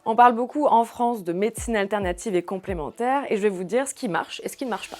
On parle beaucoup en France de médecine alternative et complémentaire et je vais vous dire ce qui marche et ce qui ne marche pas.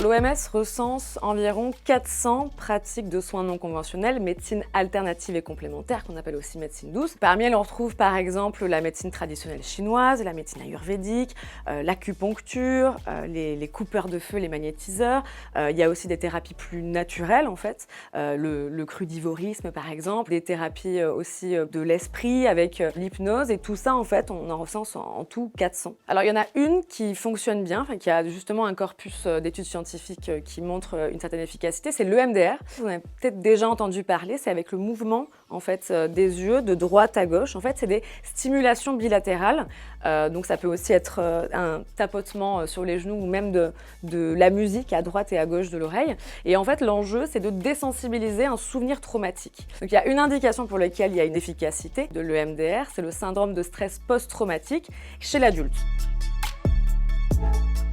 L'OMS recense environ 400 pratiques de soins non conventionnels, médecine alternative et complémentaire, qu'on appelle aussi médecine douce. Parmi elles, on retrouve par exemple la médecine traditionnelle chinoise, la médecine ayurvédique, l'acupuncture, les coupeurs de feu, les magnétiseurs. Il y a aussi des thérapies plus naturelles en fait, le crudivorisme par exemple, des thérapies aussi de l'esprit avec l'hypnose et tout ça en fait, on en recense en tout 400. Alors il y en a une qui fonctionne bien, enfin, qui a justement un corpus d'études scientifiques qui montre une certaine efficacité, c'est l'EMDR. Vous en avez peut-être déjà entendu parler, c'est avec le mouvement en fait, des yeux de droite à gauche. En fait, c'est des stimulations bilatérales, donc ça peut aussi être un tapotement sur les genoux ou même de la musique à droite et à gauche de l'oreille. Et en fait, l'enjeu, c'est de désensibiliser un souvenir traumatique. Donc il y a une indication pour laquelle il y a une efficacité de l'EMDR, c'est le syndrome de stress post-traumatique chez l'adulte.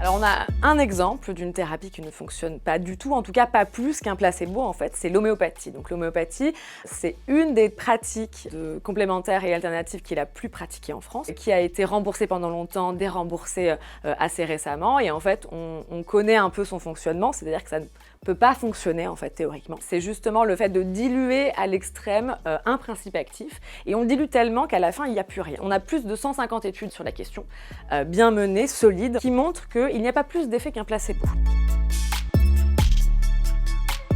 Alors on a un exemple d'une thérapie qui ne fonctionne pas du tout, en tout cas pas plus qu'un placebo en fait, c'est l'homéopathie. Donc l'homéopathie, c'est une des pratiques complémentaires et alternatives qui est la plus pratiquée en France, qui a été remboursée pendant longtemps, déremboursée assez récemment, et en fait on connaît un peu son fonctionnement, c'est-à-dire que ça ne peut pas fonctionner en fait théoriquement. C'est justement le fait de diluer à l'extrême un principe actif, et on le dilue tellement qu'à la fin il n'y a plus rien. On a plus de 150 études sur la question, bien menées, solides, qui montrent qu'il n'y a pas plus d'effet qu'un placebo.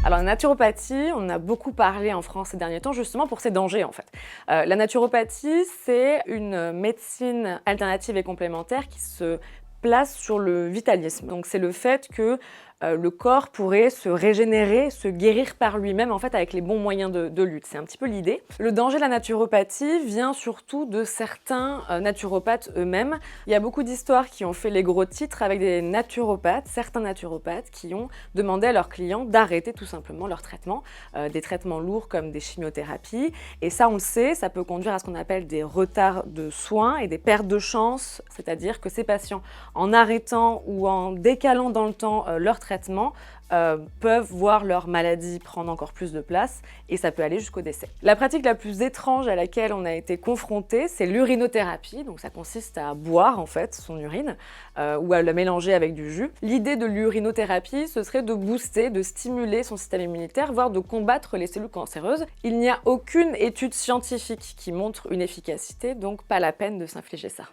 Alors la naturopathie, on en a beaucoup parlé en France ces derniers temps justement pour ses dangers en fait. La naturopathie, c'est une médecine alternative et complémentaire qui se place sur le vitalisme. Donc c'est le fait que le corps pourrait se régénérer, se guérir par lui-même en fait avec les bons moyens de lutte. C'est un petit peu l'idée. Le danger de la naturopathie vient surtout de certains naturopathes eux-mêmes. Il y a beaucoup d'histoires qui ont fait les gros titres avec des naturopathes, certains naturopathes qui ont demandé à leurs clients d'arrêter tout simplement leur traitement, des traitements lourds comme des chimiothérapies. Et ça, on le sait, ça peut conduire à ce qu'on appelle des retards de soins et des pertes de chance, c'est-à-dire que ces patients, en arrêtant ou en décalant dans le temps leur traitement, peuvent voir leur maladie prendre encore plus de place et ça peut aller jusqu'au décès. La pratique la plus étrange à laquelle on a été confronté, c'est l'urinothérapie. Donc ça consiste à boire en fait son urine ou à la mélanger avec du jus. L'idée de l'urinothérapie, ce serait de booster, de stimuler son système immunitaire, voire de combattre les cellules cancéreuses. Il n'y a aucune étude scientifique qui montre une efficacité, donc pas la peine de s'infliger ça.